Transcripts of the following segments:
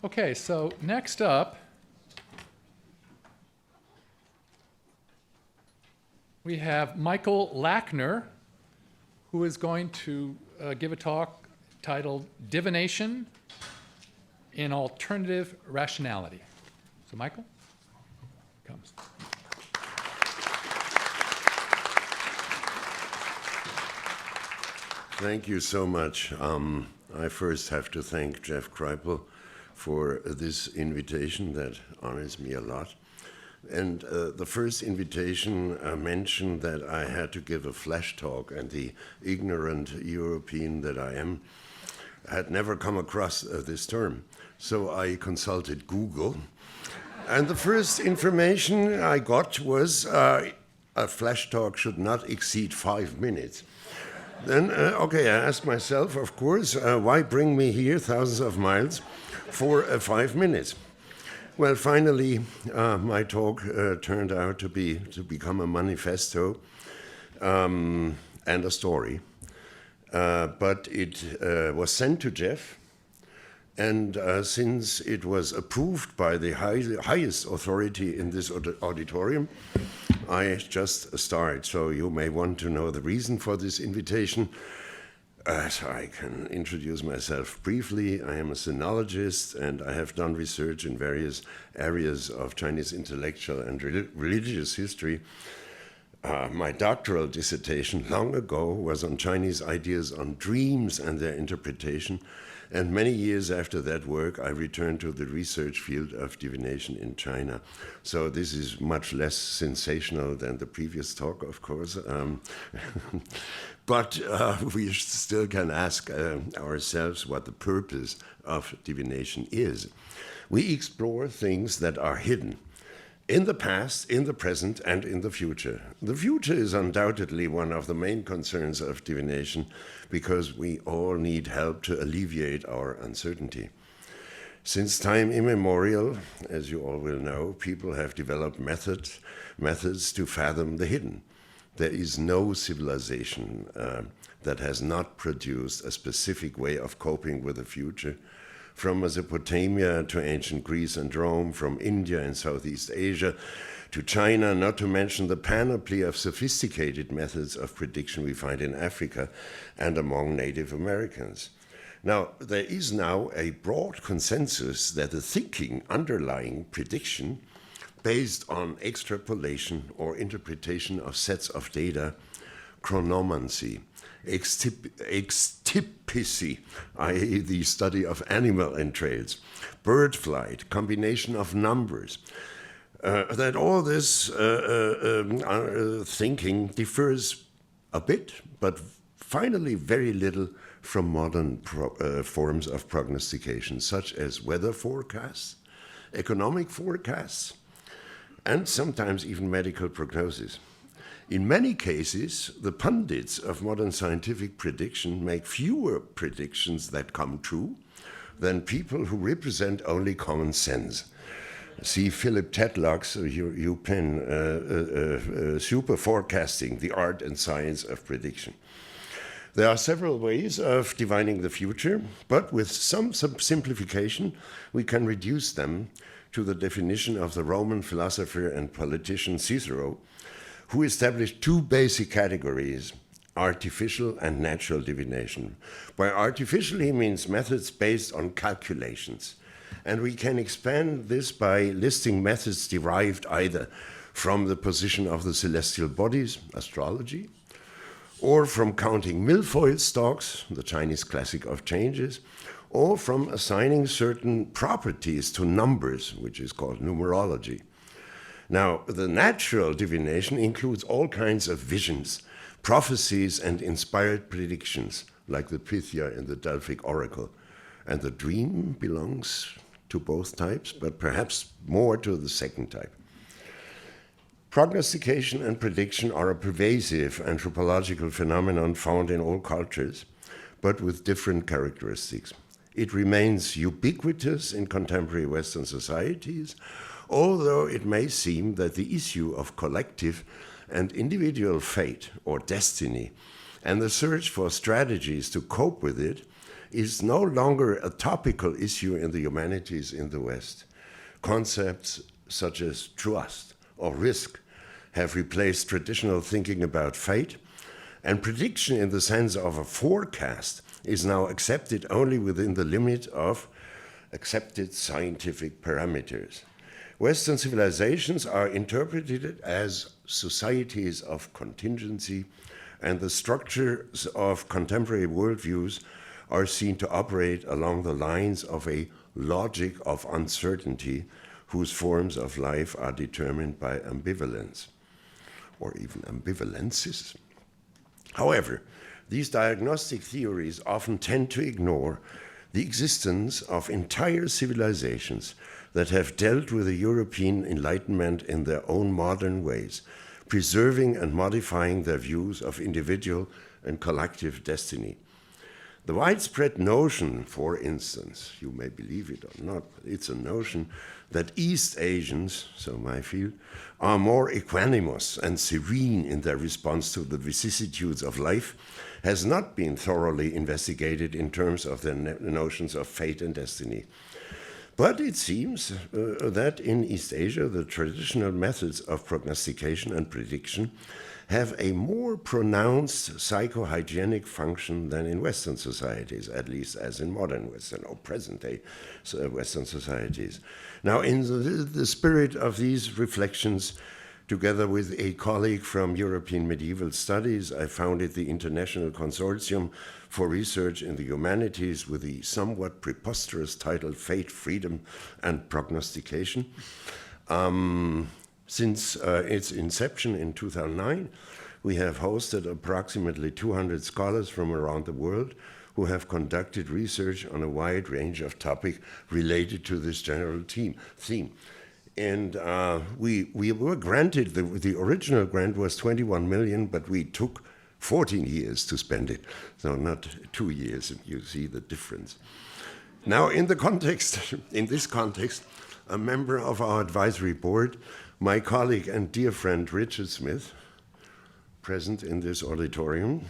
Okay, so next up, we have Michael Lackner, who is going to give a talk titled Divination in Alternative Rationality. So Michael, comes. Thank you so much. I first have to thank Jeff Kreipel for this invitation that honors me a lot. And the first invitation mentioned that I had to give a flash talk, and the ignorant European that I am had never come across this term. So I consulted Google, and the first information I got was a flash talk should not exceed 5 minutes. Then, okay, I asked myself, of course, why bring me here thousands of miles for 5 minutes? Well, finally, my talk turned out to become a manifesto and a story. But it was sent to Jeff, and since it was approved by the highest authority in this auditorium, I just start. So you may want to know the reason for this invitation. So I can introduce myself briefly. I am a sinologist, and I have done research in various areas of Chinese intellectual and religious history. My doctoral dissertation long ago was on Chinese ideas on dreams and their interpretation, and many years after that work, I returned to the research field of divination in China. So this is much less sensational than the previous talk, of course. But we still can ask ourselves what the purpose of divination is. We explore things that are hidden in the past, in the present, and in the future. The future is undoubtedly one of the main concerns of divination because we all need help to alleviate our uncertainty. Since time immemorial, as you all will know, people have developed methods to fathom the hidden. There is no civilization that has not produced a specific way of coping with the future. From Mesopotamia to ancient Greece and Rome, from India and Southeast Asia to China, not to mention the panoply of sophisticated methods of prediction we find in Africa and among Native Americans. Now, there is now a broad consensus that the thinking underlying prediction based on extrapolation or interpretation of sets of data, chronomancy, extipicy, i.e. the study of animal entrails, bird flight, combination of numbers, that all this thinking differs a bit, but finally very little from modern forms of prognostication, such as weather forecasts, economic forecasts, and sometimes even medical prognosis. In many cases, the pundits of modern scientific prediction make fewer predictions that come true than people who represent only common sense. See Philip Tetlock's UPenn Super Forecasting, the Art and Science of Prediction. There are several ways of divining the future, but with some simplification, we can reduce them to the definition of the Roman philosopher and politician Cicero, who established two basic categories, artificial and natural divination. By artificial, he means methods based on calculations. And we can expand this by listing methods derived either from the position of the celestial bodies, astrology, or from counting milfoil stalks, the Chinese classic of changes, or from assigning certain properties to numbers, which is called numerology. Now, the natural divination includes all kinds of visions, prophecies, and inspired predictions, like the Pythia in the Delphic oracle. And the dream belongs to both types, but perhaps more to the second type. Prognostication and prediction are a pervasive anthropological phenomenon found in all cultures, but with different characteristics. It remains ubiquitous in contemporary Western societies, although it may seem that the issue of collective and individual fate or destiny and the search for strategies to cope with it is no longer a topical issue in the humanities in the West. Concepts such as trust or risk have replaced traditional thinking about fate, and prediction in the sense of a forecast is now accepted only within the limit of accepted scientific parameters. Western civilizations are interpreted as societies of contingency, and the structures of contemporary worldviews are seen to operate along the lines of a logic of uncertainty whose forms of life are determined by ambivalence, or even ambivalences. However, these diagnostic theories often tend to ignore the existence of entire civilizations that have dealt with the European Enlightenment in their own modern ways, preserving and modifying their views of individual and collective destiny. The widespread notion, for instance, you may believe it or not, but it's a notion that East Asians, so my field, are more equanimous and serene in their response to the vicissitudes of life, has not been thoroughly investigated in terms of their notions of fate and destiny. But it seems that in East Asia, the traditional methods of prognostication and prediction have a more pronounced psychohygienic function than in Western societies, at least as in modern Western or present-day Western societies. Now, in the spirit of these reflections, together with a colleague from European Medieval Studies, I founded the International Consortium for Research in the Humanities with the somewhat preposterous title Fate, Freedom, and Prognostication. Since its inception in 2009, we have hosted approximately 200 scholars from around the world who have conducted research on a wide range of topics related to this general theme. And we were granted, the original grant was 21 million, but we took 14 years to spend it, so not 2 years, and you see the difference. Now, in this context, a member of our advisory board, my colleague and dear friend Richard Smith, present in this auditorium,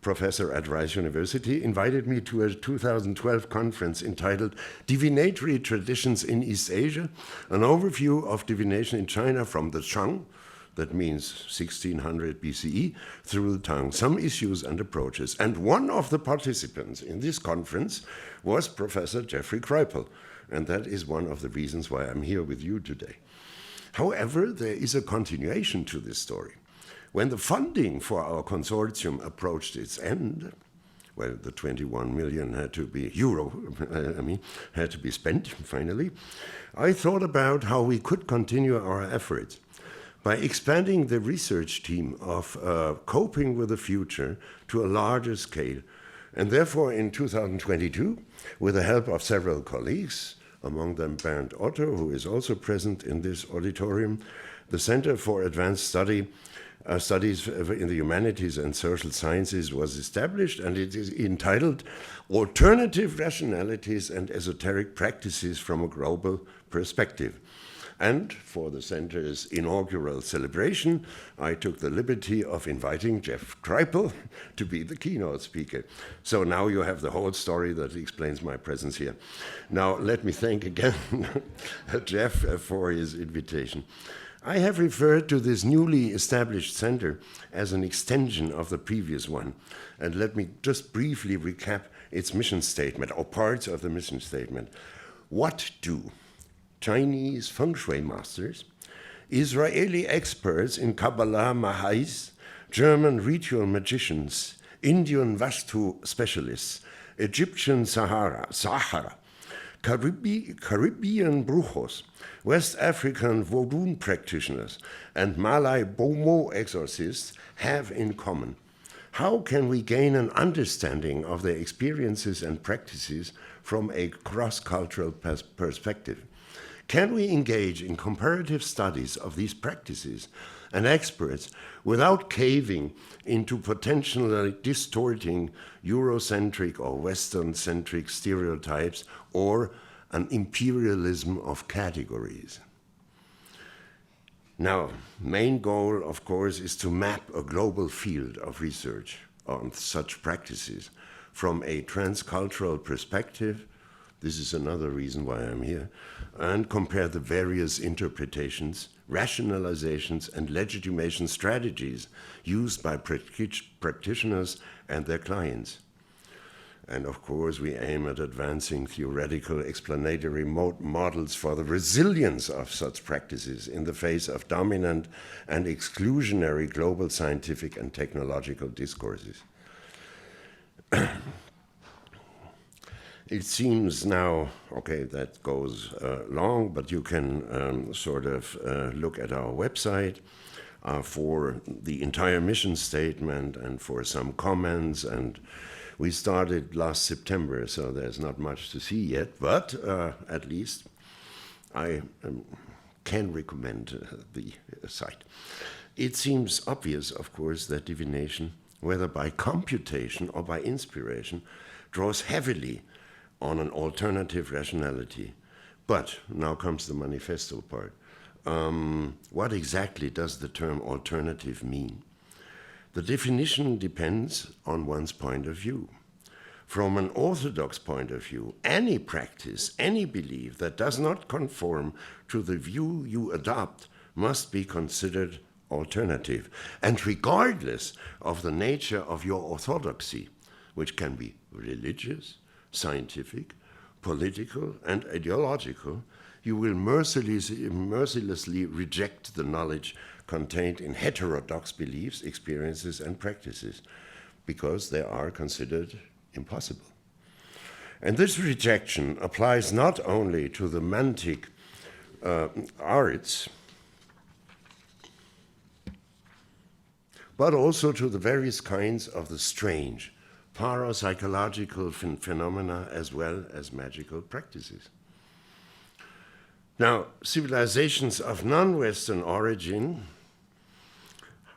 professor at Rice University, invited me to a 2012 conference entitled Divinatory Traditions in East Asia, an overview of divination in China from the Shang, that means 1600 BCE, through the Tang, some issues and approaches. And one of the participants in this conference was Professor Jeffrey Kripal, and that is one of the reasons why I'm here with you today. However, there is a continuation to this story. When the funding for our consortium approached its end, well, the 21 million had to be had to be spent finally, I thought about how we could continue our efforts by expanding the research team of coping with the future to a larger scale. And therefore, in 2022, with the help of several colleagues, among them Bernd Otto, who is also present in this auditorium, the Center for Advanced Studies in the Humanities and Social Sciences was established, and it is entitled Alternative Rationalities and Esoteric Practices from a Global Perspective. And for the center's inaugural celebration, I took the liberty of inviting Jeff Kripal to be the keynote speaker. So now you have the whole story that explains my presence here. Now, let me thank again Jeff for his invitation. I have referred to this newly established center as an extension of the previous one. And let me just briefly recap its mission statement, or parts of the mission statement. What do Chinese feng shui masters, Israeli experts in Kabbalah Mahais, German ritual magicians, Indian Vastu specialists, Egyptian Sahara, Caribbean brujos, West African Vodun practitioners, and Malay Bomo exorcists have in common? How can we gain an understanding of their experiences and practices from a cross-cultural perspective? Can we engage in comparative studies of these practices and experts without caving into potentially distorting Eurocentric or Western-centric stereotypes or an imperialism of categories? Now, main goal, of course, is to map a global field of research on such practices from a transcultural perspective. This is another reason why I'm here, and compare the various interpretations, rationalizations, and legitimation strategies used by practitioners and their clients. And of course, we aim at advancing theoretical explanatory models for the resilience of such practices in the face of dominant and exclusionary global scientific and technological discourses. It seems now, okay, that goes long, but you can sort of look at our website for the entire mission statement and for some comments. And we started last September, so there's not much to see yet, but at least I can recommend the site. It seems obvious, of course, that divination, whether by computation or by inspiration, draws heavily on an alternative rationality. But now comes the manifesto part. What exactly does the term alternative mean? The definition depends on one's point of view. From an orthodox point of view, any practice, any belief that does not conform to the view you adopt must be considered alternative, and regardless of the nature of your orthodoxy, which can be religious, scientific, political, and ideological, you will mercilessly reject the knowledge contained in heterodox beliefs, experiences, and practices, because they are considered impossible. And this rejection applies not only to the mantic arts, but also to the various kinds of the strange, parapsychological phenomena as well as magical practices. Now, civilizations of non-Western origin,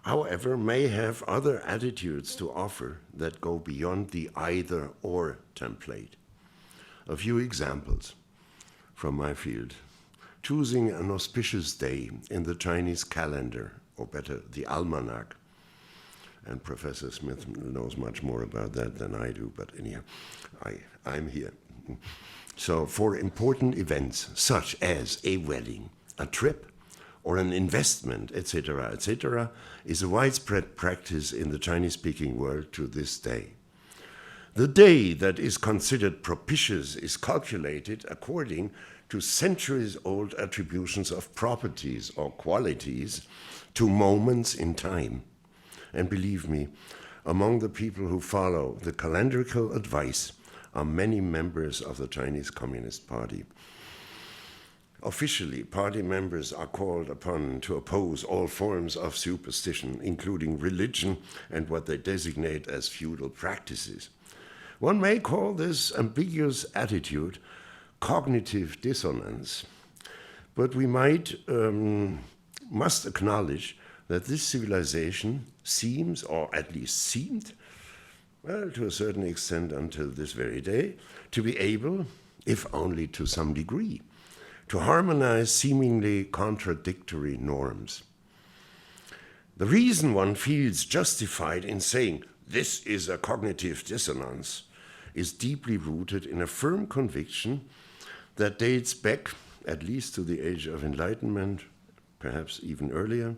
however, may have other attitudes to offer that go beyond the either-or template. A few examples from my field. Choosing an auspicious day in the Chinese calendar, or better, the almanac. And Professor Smith knows much more about that than I do, but anyhow, I'm here. So for important events, such as a wedding, a trip, or an investment, etc., is a widespread practice in the Chinese-speaking world to this day. The day that is considered propitious is calculated according to centuries-old attributions of properties or qualities to moments in time. And believe me, among the people who follow the calendrical advice are many members of the Chinese Communist Party. Officially, party members are called upon to oppose all forms of superstition, including religion and what they designate as feudal practices. One may call this ambiguous attitude cognitive dissonance, but we must acknowledge that this civilization seems, or at least seemed, well, to a certain extent until this very day, to be able, if only to some degree, to harmonize seemingly contradictory norms. The reason one feels justified in saying this is a cognitive dissonance is deeply rooted in a firm conviction that dates back at least to the Age of Enlightenment, perhaps even earlier,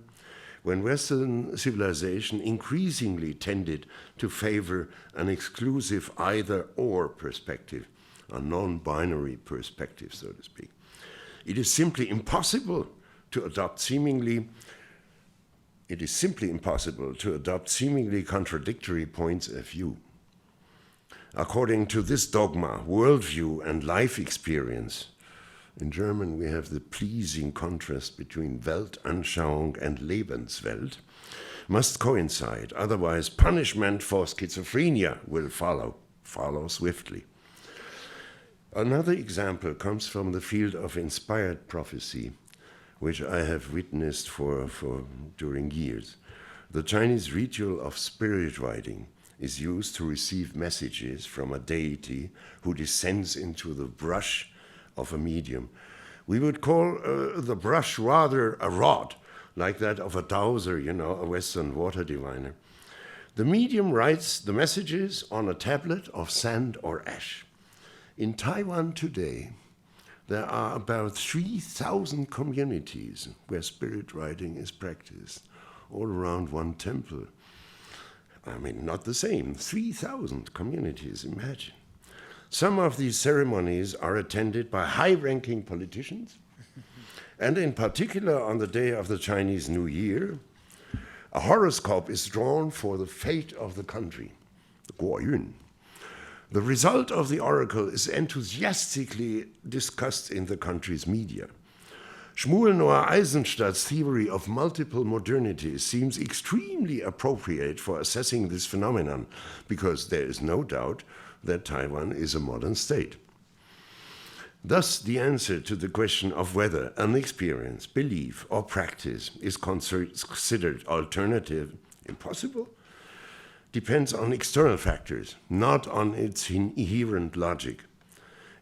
when Western civilization increasingly tended to favor an exclusive either-or perspective, a non-binary perspective, so to speak. It is simply impossible to adopt seemingly contradictory points of view. According to this dogma, worldview and life experience, in German we have the pleasing contrast between Weltanschauung and Lebenswelt, must coincide, otherwise punishment for schizophrenia will follow swiftly. Another example comes from the field of inspired prophecy, which I have witnessed during years. The Chinese ritual of spirit writing is used to receive messages from a deity who descends into the brush of a medium. We would call the brush rather a rod, like that of a dowser, a Western water diviner. The medium writes the messages on a tablet of sand or ash. In Taiwan today, there are about 3,000 communities where spirit writing is practiced, all around one temple. I mean, not the same, 3,000 communities, imagine. Some of these ceremonies are attended by high-ranking politicians, and in particular on the day of the Chinese New Year, a horoscope is drawn for the fate of the country, the Guoyun. The result of the oracle is enthusiastically discussed in the country's media. Shmuel Noah Eisenstadt's theory of multiple modernities seems extremely appropriate for assessing this phenomenon, because there is no doubt that Taiwan is a modern state. Thus, the answer to the question of whether an experience, belief, or practice is considered alternative, impossible, depends on external factors, not on its inherent logic.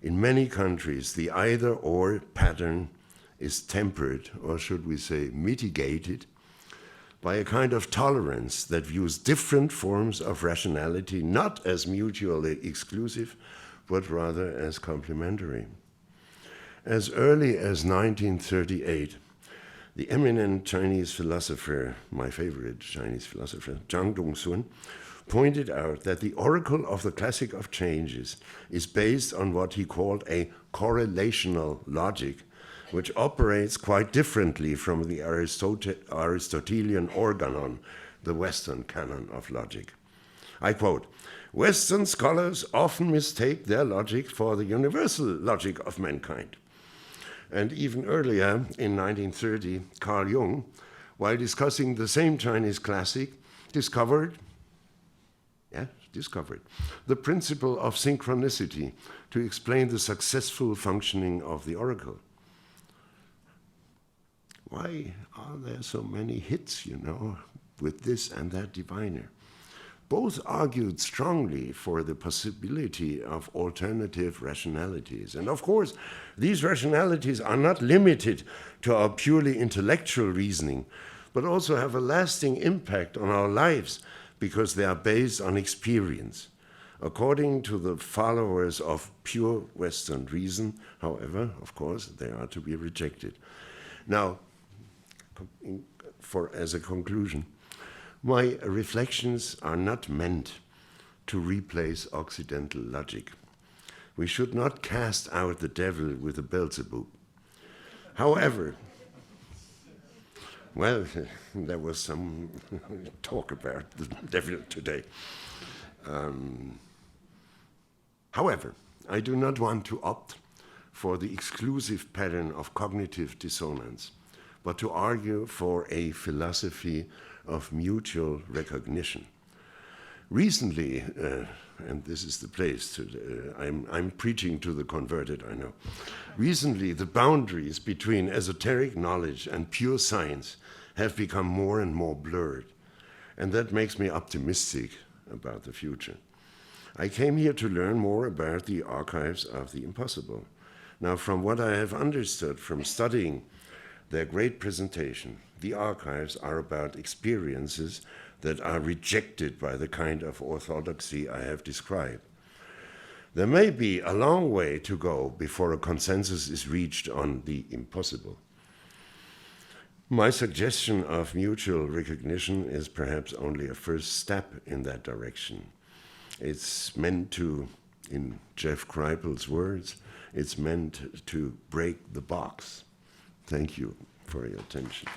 In many countries, the either-or pattern is tempered, or should we say mitigated, by a kind of tolerance that views different forms of rationality not as mutually exclusive, but rather as complementary. As early as 1938, the eminent Chinese philosopher, my favorite Chinese philosopher, Zhang Dongsun, pointed out that the oracle of the classic of changes is based on what he called a correlational logic, which operates quite differently from the Aristotelian organon, the Western canon of logic. I quote, "Western scholars often mistake their logic for the universal logic of mankind." And even earlier, in 1930, Carl Jung, while discussing the same Chinese classic, discovered the principle of synchronicity to explain the successful functioning of the oracle. Why are there so many hits, with this and that diviner? Both argued strongly for the possibility of alternative rationalities. And of course, these rationalities are not limited to our purely intellectual reasoning, but also have a lasting impact on our lives because they are based on experience. According to the followers of pure Western reason, however, of course, they are to be rejected. Now, as a conclusion, my reflections are not meant to replace Occidental logic. We should not cast out the devil with a Beelzebub. However, well, there was some talk about the devil today. However, I do not want to opt for the exclusive pattern of cognitive dissonance, but to argue for a philosophy of mutual recognition. Recently, and this is the place I'm preaching to the converted, I know. Recently, the boundaries between esoteric knowledge and pure science have become more and more blurred, and that makes me optimistic about the future. I came here to learn more about the archives of the impossible. Now, from what I have understood from studying their great presentation, the archives are about experiences that are rejected by the kind of orthodoxy I have described. There may be a long way to go before a consensus is reached on the impossible. My suggestion of mutual recognition is perhaps only a first step in that direction. It's meant to, in Jeff Kripal's words, it's meant to break the box. Thank you for your attention.